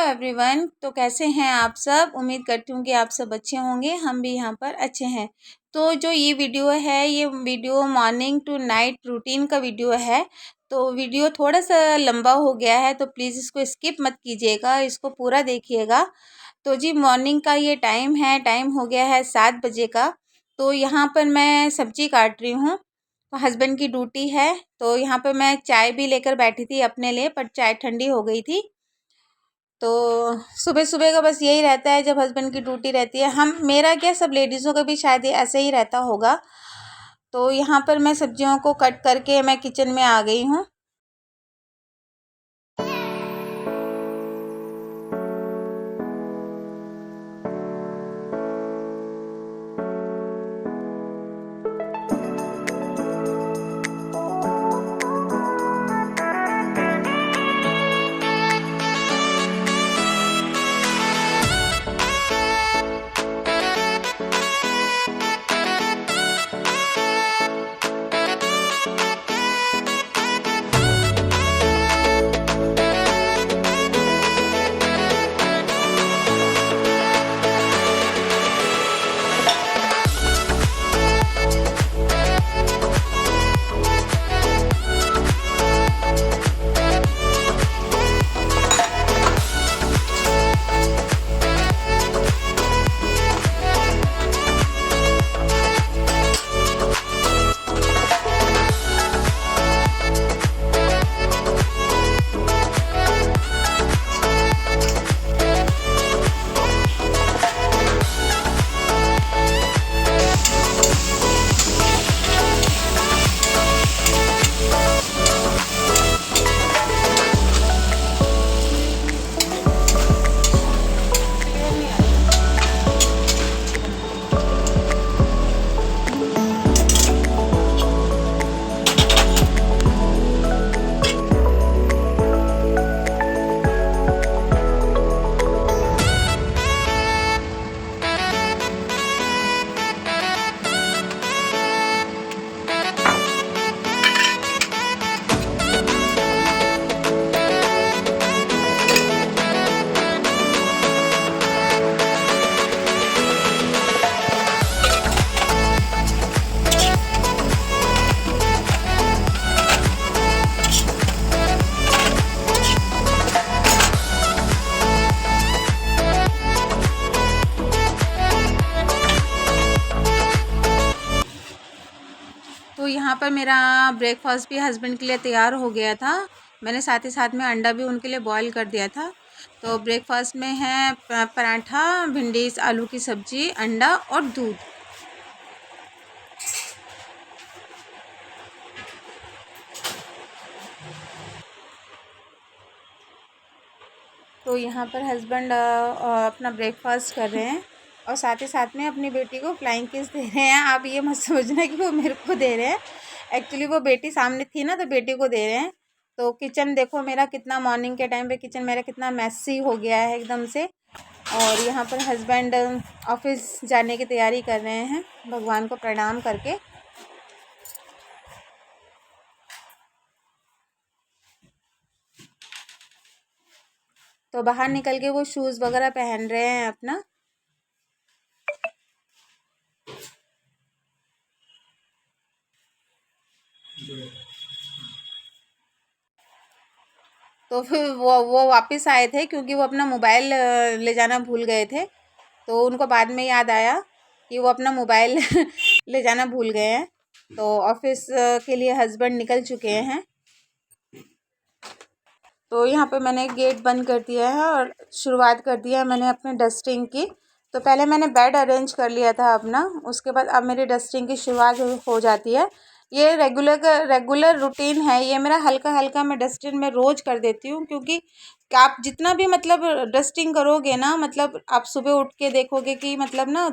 Everyone. तो कैसे हैं आप सब? उम्मीद करती हूँ कि आप सब अच्छे होंगे। हम भी यहाँ पर अच्छे हैं। तो जो ये वीडियो है, ये video morning to night routine का वीडियो है। तो वीडियो थोड़ा सा लंबा हो गया है, तो प्लीज़ इसको स्किप मत कीजिएगा, इसको पूरा देखिएगा। तो जी मॉर्निंग का ये टाइम हो गया है 7 बजे का। तो यहाँ पर मैं सब्जी काट रही हूँ। तो हस्बैंड की ड्यूटी है, तो यहाँ पर मैं चाय भी लेकर बैठी थी अपने लिए, पर चाय ठंडी हो गई थी। तो सुबह सुबह का बस यही रहता है जब हस्बैंड की ड्यूटी रहती है। हम मेरा क्या, सब लेडीज़ों का भी शायद ऐसे ही रहता होगा। तो यहाँ पर मैं सब्जियों को कट करके मैं किचन में आ गई हूँ। तो यहाँ पर मेरा ब्रेकफास्ट भी हस्बैंड के लिए तैयार हो गया था। मैंने साथ ही साथ में अंडा भी उनके लिए बॉईल कर दिया था। तो ब्रेकफास्ट में है पराठा, भिंडी आलू की सब्ज़ी, अंडा और दूध। तो यहाँ पर हस्बैंड अपना ब्रेकफास्ट कर रहे हैं और साथ ही साथ में अपनी बेटी को फ्लाइंग किस दे रहे हैं। आप ये मत समझना कि वो मेरे को दे रहे हैं, एक्चुअली वो बेटी सामने थी ना, तो बेटी को दे रहे हैं। तो किचन देखो मेरा कितना, मॉर्निंग के टाइम पे किचन मेरा कितना मैसी हो गया है एकदम से। और यहाँ पर हस्बैंड ऑफिस जाने की तैयारी कर रहे हैं भगवान को प्रणाम करके। तो बाहर निकल के वो शूज़ वगैरह पहन रहे हैं अपना। तो फिर वो वापस आए थे क्योंकि वो अपना मोबाइल ले जाना भूल गए थे। तो उनको बाद में याद आया कि वो अपना मोबाइल ले जाना भूल गए हैं। तो ऑफिस के लिए हस्बैंड निकल चुके हैं। तो यहाँ पे मैंने गेट बंद कर दिया है और शुरुआत कर दिया है मैंने अपने डस्टिंग की। तो पहले मैंने बेड अरेंज कर लिया था अपना, उसके बाद अब मेरी डस्टिंग की शुरुआत हो जाती है। ये रेगुलर रूटीन है ये मेरा। हल्का हल्का मैं डस्टिंग में रोज़ कर देती हूँ, क्योंकि आप जितना भी मतलब डस्टिंग करोगे ना, मतलब आप सुबह उठ के देखोगे कि मतलब ना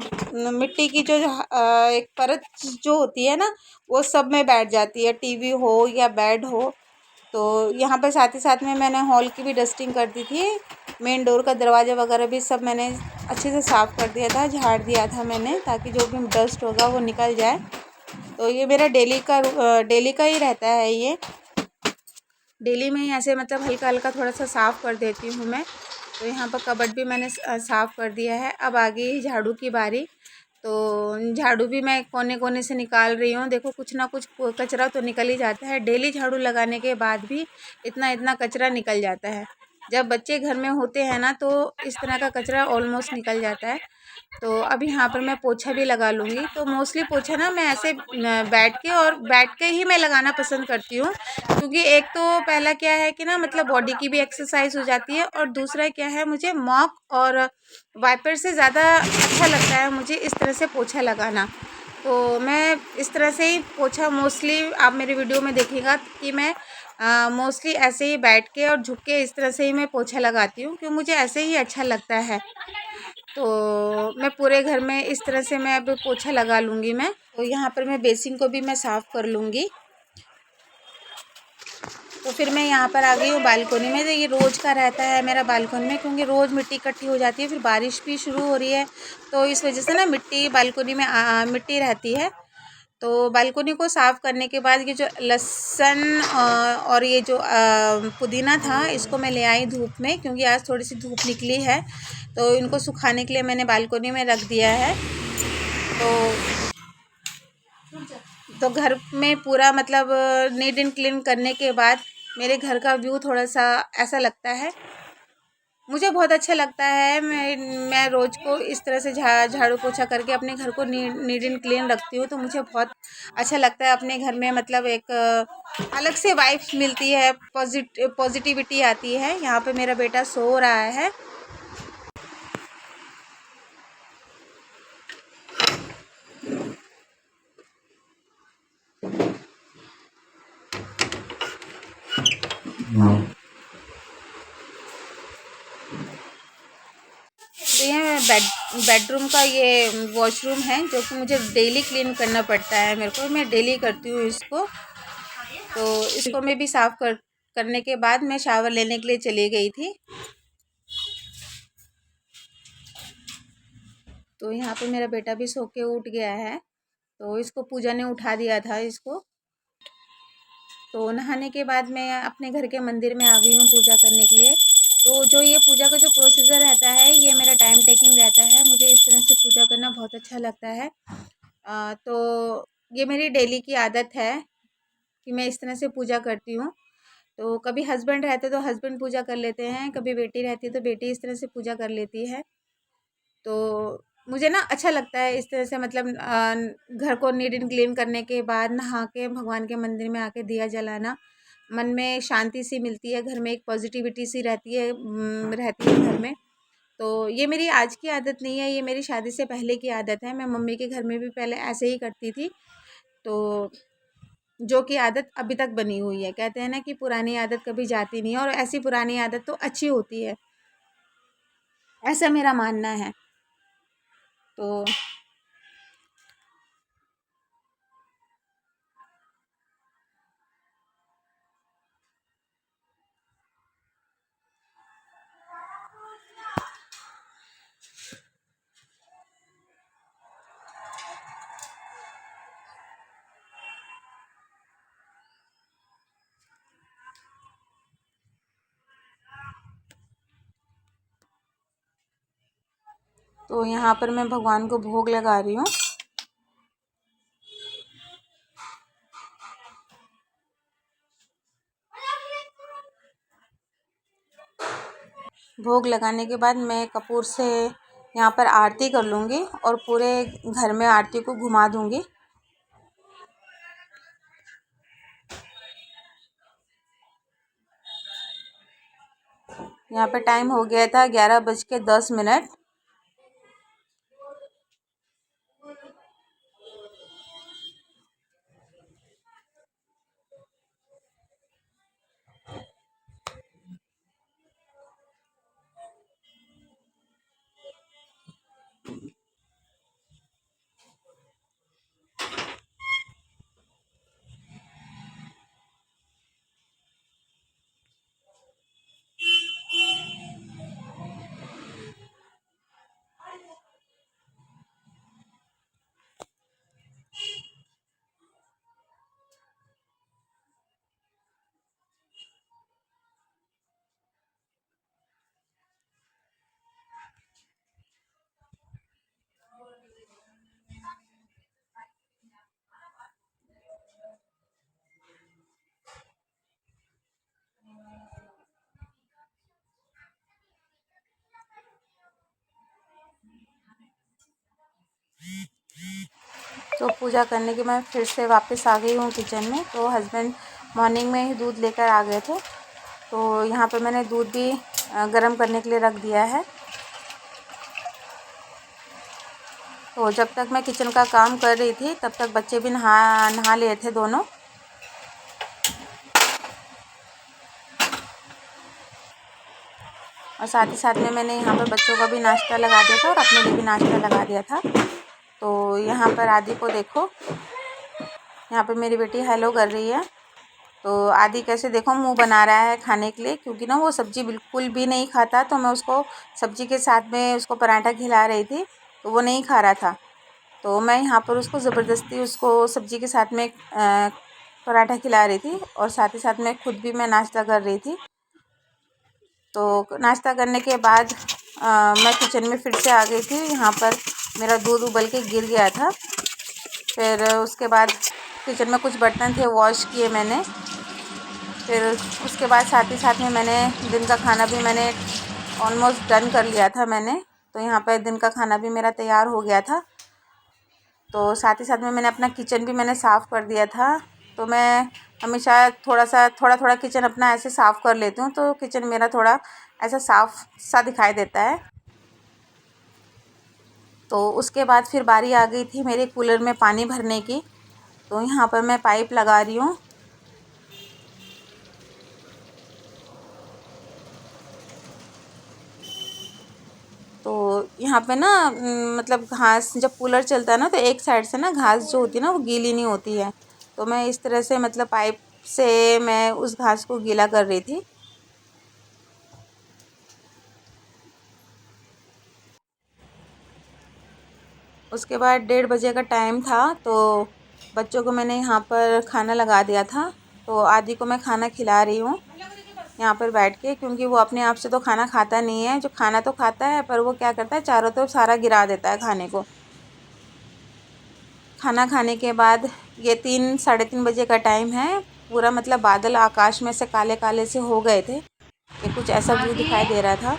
मिट्टी की जो एक परत जो होती है ना, वो सब में बैठ जाती है, टीवी हो या बेड हो। तो यहाँ पर साथ ही साथ में मैंने हॉल की भी डस्टिंग कर दी थी। मेन डोर का दरवाज़ा वगैरह भी सब मैंने अच्छे से साफ़ कर दिया था, झाड़ दिया था मैंने, ताकि जो भी डस्ट होगा वो निकल जाए। तो ये मेरा डेली का ही रहता है। ये डेली में ही ऐसे मतलब हल्का हल्का थोड़ा सा साफ़ कर देती हूँ मैं। तो यहाँ पर कबर्ड भी मैंने साफ़ कर दिया है। अब आ गई झाड़ू की बारी। तो झाड़ू भी मैं कोने कोने से निकाल रही हूँ। देखो कुछ ना कुछ कचरा तो निकल ही जाता है। डेली झाड़ू लगाने के बाद भी इतना इतना कचरा निकल जाता है। जब बच्चे घर में होते हैं ना, तो इस तरह का कचरा ऑलमोस्ट निकल जाता है। तो अब यहाँ पर मैं पोछा भी लगा लूँगी। तो मोस्टली पोछा ना मैं ऐसे बैठ के ही मैं लगाना पसंद करती हूँ, क्योंकि एक तो पहला क्या है कि ना, मतलब बॉडी की भी एक्सरसाइज हो जाती है, और दूसरा क्या है, मुझे मॉप और वाइपर से ज़्यादा अच्छा लगता है मुझे इस तरह से पोछा लगाना। तो मैं इस तरह से ही पोछा मोस्टली आप मेरे वीडियो में देखिएगा कि मैं मोस्टली ऐसे ही बैठ के और झुक के इस तरह से ही मैं पोछा लगाती हूँ, क्योंकि मुझे ऐसे ही अच्छा लगता है। तो मैं पूरे घर में इस तरह से मैं अब पोछा लगा लूँगी मैं। तो यहाँ पर मैं बेसिन को भी मैं साफ़ कर लूँगी। तो फिर मैं यहाँ पर आ गई हूँ बालकोनी में। तो ये रोज़ का रहता है मेरा बालकोनी में, क्योंकि रोज़ मिट्टी इकट्ठी हो जाती है। फिर बारिश भी शुरू हो रही है, तो इस वजह से ना मिट्टी बालकोनी में मिट्टी रहती है। तो बालकोनी को साफ़ करने के बाद ये जो लहसुन और ये जो पुदीना था, इसको मैं ले आई धूप में, क्योंकि आज थोड़ी सी धूप निकली है। तो इनको सुखाने के लिए मैंने बालकोनी में रख दिया है। तो घर में पूरा मतलब नीट एंड क्लीन करने के बाद मेरे घर का व्यू थोड़ा सा ऐसा लगता है, मुझे बहुत अच्छा लगता है। मैं रोज़ को इस तरह से झाड़ू पोछा करके अपने घर को नीट एंड क्लीन रखती हूँ। तो मुझे बहुत अच्छा लगता है अपने घर में, मतलब एक अलग से वाइब्स मिलती है, पॉजिटिविटी आती है। यहाँ पे मेरा बेटा सो रहा है। तो ये बेडरूम का ये वॉशरूम है, जो कि मुझे डेली क्लीन करना पड़ता है। मैं डेली करती हूँ इसको। तो इसको मैं भी साफ़ करने के बाद मैं शावर लेने के लिए चली गई थी। तो यहाँ पे मेरा बेटा भी सो के उठ गया है। तो इसको पूजा ने उठा दिया था इसको। तो नहाने के बाद मैं अपने घर के मंदिर में आ गई हूँ पूजा करने के लिए। तो जो ये पूजा का जो प्रोसीजर रहता है, ये मेरा टाइम टेकिंग रहता है। मुझे इस तरह से पूजा करना बहुत अच्छा लगता है। तो ये मेरी डेली की आदत है कि मैं इस तरह से पूजा करती हूँ। तो कभी हस्बैंड रहते तो हस्बैंड पूजा कर लेते हैं, कभी बेटी रहती है तो बेटी इस तरह से पूजा कर लेती है। तो मुझे ना अच्छा लगता है इस तरह से, मतलब घर को नीट एंड क्लीन करने के बाद नहा के भगवान के मंदिर में आके दिया जलाना, मन में शांति सी मिलती है, घर में एक पॉजिटिविटी सी रहती है घर में। तो ये मेरी आज की आदत नहीं है, ये मेरी शादी से पहले की आदत है। मैं मम्मी के घर में भी पहले ऐसे ही करती थी। तो जो कि आदत अभी तक बनी हुई है। कहते हैं ना कि पुरानी आदत कभी जाती नहीं है, और ऐसी पुरानी आदत तो अच्छी होती है, ऐसा मेरा मानना है। तो यहाँ पर मैं भगवान को भोग लगा रही हूँ। भोग लगाने के बाद मैं कपूर से यहाँ पर आरती कर लूँगी, और पूरे घर में आरती को घुमा दूँगी। यहाँ पे टाइम हो गया था 11:10। तो पूजा करने के मैं फिर से वापस आ गई हूँ किचन में। तो हस्बैंड मॉर्निंग में ही दूध लेकर आ गए थे, तो यहाँ पे मैंने दूध भी गर्म करने के लिए रख दिया है। तो जब तक मैं किचन का काम कर रही थी तब तक बच्चे भी नहा लिए थे दोनों। और साथ ही साथ में मैंने यहाँ पर बच्चों का भी नाश्ता लगा दिया था और अपने लिए भी नाश्ता लगा दिया था। तो यहाँ पर आदि को देखो, यहाँ पर मेरी बेटी हेलो कर रही है। तो आदि कैसे देखो मुंह बना रहा है खाने के लिए, क्योंकि ना वो सब्ज़ी बिल्कुल भी नहीं खाता। तो मैं उसको सब्ज़ी के साथ में उसको पराठा खिला रही थी, तो वो नहीं खा रहा था। तो मैं यहाँ पर उसको ज़बरदस्ती उसको सब्ज़ी के साथ में पराठा खिला रही थी और साथ ही साथ में खुद भी मैं नाश्ता कर रही थी। तो नाश्ता करने के बाद मैं किचन में फिर से आ गई थी। यहाँ पर मेरा दूध उबल के गिर गया था। फिर उसके बाद किचन में कुछ बर्तन थे, वॉश किए मैंने। फिर उसके बाद साथ ही साथ में मैंने दिन का खाना भी मैंने ऑलमोस्ट डन कर लिया था मैंने। तो यहाँ पर दिन का खाना भी मेरा तैयार हो गया था। तो साथ ही साथ में मैंने अपना किचन भी मैंने साफ़ कर दिया था। तो मैं हमेशा थोड़ा किचन अपना ऐसे साफ़ कर लेती हूँ, तो किचन मेरा थोड़ा ऐसा साफ़ सा दिखाई देता है। तो उसके बाद फिर बारी आ गई थी मेरे कूलर में पानी भरने की। तो यहाँ पर मैं पाइप लगा रही हूँ। तो यहाँ पे ना मतलब घास जब कूलर चलता है ना, तो एक साइड से ना घास जो होती है ना वो गीली नहीं होती है। तो मैं इस तरह से मतलब पाइप से मैं उस घास को गीला कर रही थी। उसके बाद 1:30 बजे का टाइम था, तो बच्चों को मैंने यहाँ पर खाना लगा दिया था। तो आदि को मैं खाना खिला रही हूँ यहाँ पर बैठ के, क्योंकि वो अपने आप से तो खाना खाता नहीं है। जो खाना तो खाता है पर वो क्या करता है, चारों तरफ सारा गिरा देता है खाने को। खाना खाने के बाद ये 3 साढ़े 3 बजे का टाइम है। पूरा मतलब बादल आकाश में से काले काले से हो गए थे, ये कुछ ऐसा व्यू दिखाई दे रहा था।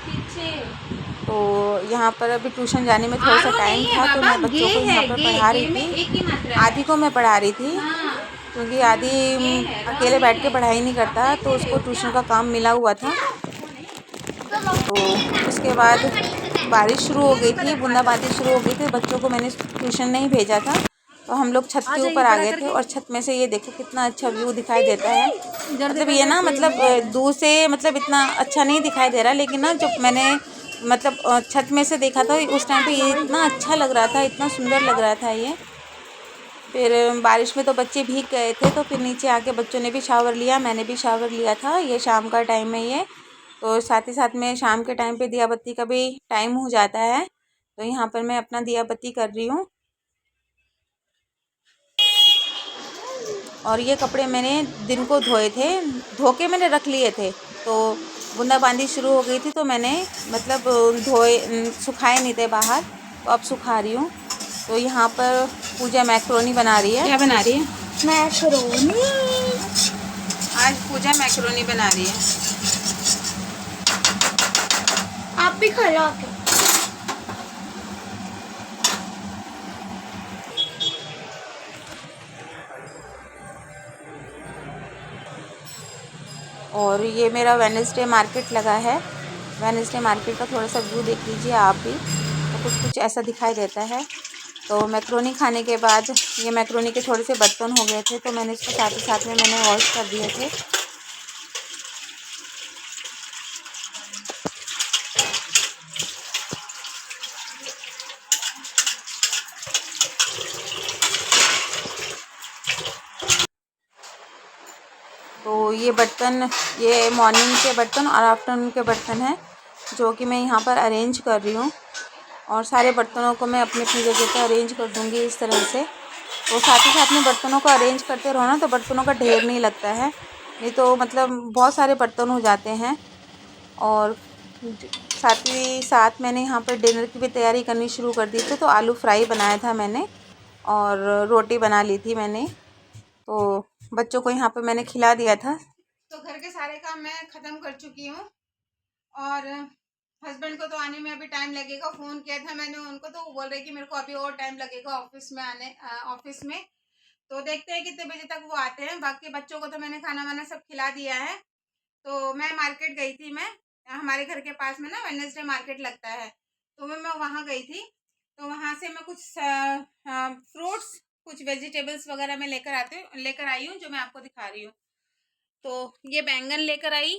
तो यहाँ पर अभी ट्यूशन जाने में थोड़ा सा टाइम था, तो मैं बच्चों को यहाँ पर पढ़ा रही थी। आदि को मैं पढ़ा रही थी, क्योंकि आदि अकेले बैठ के पढ़ाई नहीं करता, तो उसको ट्यूशन का काम मिला हुआ था। तो उसके बाद बारिश शुरू हो गई थी, बूंदाबांदी शुरू हो गई थी। बच्चों को मैंने ट्यूशन नहीं भेजा था, तो हम लोग छत के ऊपर आ गए थे। और छत में से ये देखो कितना अच्छा व्यू दिखाई देता है। मतलब ये ना मतलब दूर से मतलब इतना अच्छा नहीं दिखाई दे रहा, लेकिन ना जब मैंने मतलब छत में से देखा था उस टाइम पे ये इतना अच्छा लग रहा था, इतना सुंदर लग रहा था ये। फिर बारिश में तो बच्चे भीग गए थे, तो फिर नीचे आके बच्चों ने भी शावर लिया, मैंने भी शावर लिया था। ये शाम का टाइम है ये। तो साथ ही साथ में शाम के टाइम पे दिया बत्ती का भी टाइम हो जाता है। तो यहाँ पर मैं अपना दिया बत्ती कर रही हूँ। और ये कपड़े मैंने दिन को धोए थे, धो के मैंने रख लिए थे। तो बूंदाबांदी शुरू हो गई थी, तो मैंने मतलब सुखाए नहीं थे बाहर, तो अब सुखा रही हूँ। तो यहाँ पर पूजा मैक्रोनी बना रही है। क्या बना रही है? मैक्रोनी। आज पूजा मैक्रोनी बना रही है। आप भी खा लो आके। और ये मेरा वेडनेसडे मार्केट लगा है। वेडनेसडे मार्केट का थोड़ा सा व्यू देख लीजिए आप भी, तो कुछ ऐसा दिखाई देता है। तो मैक्रोनी खाने के बाद ये मैक्रोनी के थोड़े से बर्तन हो गए थे, तो मैंने इसको साथ ही साथ में मैंने वॉश कर दिए थे। तो ये बर्तन, ये मॉर्निंग के बर्तन और आफ्टरनून के बर्तन हैं, जो कि मैं यहाँ पर अरेंज कर रही हूँ। और सारे बर्तनों को मैं अपनी अपनी जगह पर अरेंज कर दूँगी इस तरह से। तो साथ ही साथ में बर्तनों को अरेंज करते रहो ना, तो बर्तनों का ढेर नहीं लगता है। नहीं तो मतलब बहुत सारे बर्तन हो जाते हैं। और साथ ही साथ मैंने यहाँ पर डिनर की भी तैयारी करनी शुरू कर दी थी। तो आलू फ्राई बनाया था मैंने और रोटी बना ली थी मैंने। तो बच्चों को यहाँ पे मैंने खिला दिया था। तो घर के सारे काम मैं ख़त्म कर चुकी हूँ। और हस्बैंड को तो आने में अभी टाइम लगेगा। फ़ोन किया था मैंने उनको, तो वो बोल रहे कि मेरे को अभी और टाइम लगेगा ऑफिस में आने, ऑफिस में। तो देखते हैं कितने बजे तक वो आते हैं। बाकी बच्चों को तो मैंने खाना वाना सब खिला दिया है। तो मैं मार्केट गई थी, मैं हमारे घर के पास में ना वेडनेसडे मार्केट लगता है, तो मैं वहाँ गई थी। तो वहाँ से मैं कुछ फ्रूट्स, कुछ वेजिटेबल्स वगैरह मैं लेकर आई हूँ, जो मैं आपको दिखा रही हूँ। तो ये बैंगन लेकर आई,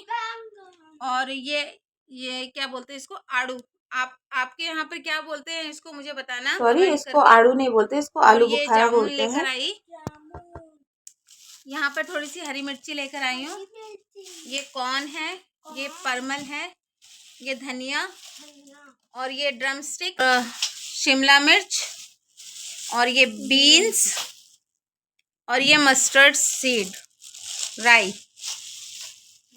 और ये क्या बोलते हैं इसको, आड़ू। आपके यहाँ पर क्या बोलते हैं इसको मुझे बताना। सॉरी, इसको आड़ू नहीं बोलते, इसको और आलू ये बुखारा जामुन बोलते हैं। लेकर आई। यहाँ पर थोड़ी सी हरी मिर्ची लेकर आई हूँ। ये कॉर्न है, ये परमल है, ये धनिया, और ये ड्रम स्टिक, शिमला मिर्च, और ये बीन्स, और ये मस्टर्ड सीड, राई।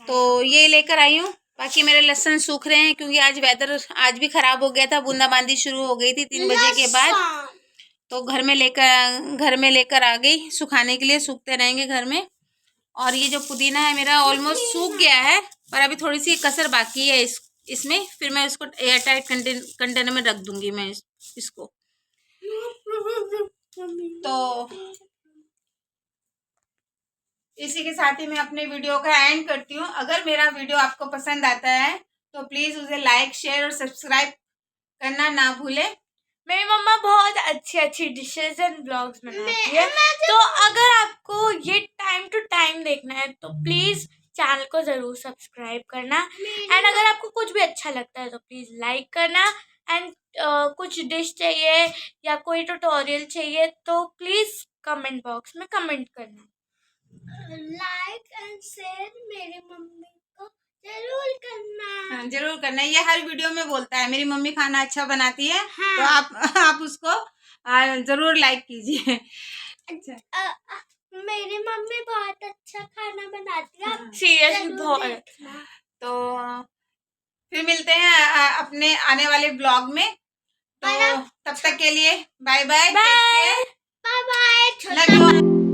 तो ये लेकर आई हूँ। बाकी मेरे लहसुन सूख रहे हैं क्योंकि आज वेदर आज भी खराब हो गया था, बूंदाबांदी शुरू हो गई थी 3 बजे के बाद। तो घर में लेकर आ गई सुखाने के लिए, सूखते रहेंगे घर में। और ये जो पुदीना है मेरा ऑलमोस्ट सूख गया है, पर अभी थोड़ी सी कसर बाकी है इसमें। फिर मैं इसको एयर टाइट कंटेनर में रख दूंगी मैं इसको। तो इसी के साथ ही मैं अपने वीडियो का एंड करती हूँ। अगर मेरा वीडियो आपको पसंद आता है तो प्लीज़ उसे लाइक, शेयर और सब्सक्राइब करना ना भूलें। मेरी मम्मा बहुत अच्छी अच्छी डिशेज एंड ब्लॉग्स बनाती है, तो अगर आपको ये टाइम टू टाइम देखना है तो प्लीज़ चैनल को ज़रूर सब्सक्राइब करना। एंड अगर आपको कुछ भी अच्छा लगता है तो प्लीज़ लाइक करना। एंड कुछ डिश चाहिए या कोई ट्यूटोरियल चाहिए तो प्लीज़ कमेंट बॉक्स में कमेंट करना। लाइक एंड शेयर मेरी मम्मी को जरूर करना। जरूर करना। ये हर वीडियो में बोलता है मेरी मम्मी खाना अच्छा बनाती है। हाँ। तो आप उसको जरूर लाइक कीजिए। अच्छा, मेरी मम्मी बहुत अच्छा खाना बनाती है। हाँ। सीरियसली बहुत। तो फिर मिलते हैं अपने आने वाले ब्लॉग में। तो तब तक के लिए bye bye. Bye bye. Love you.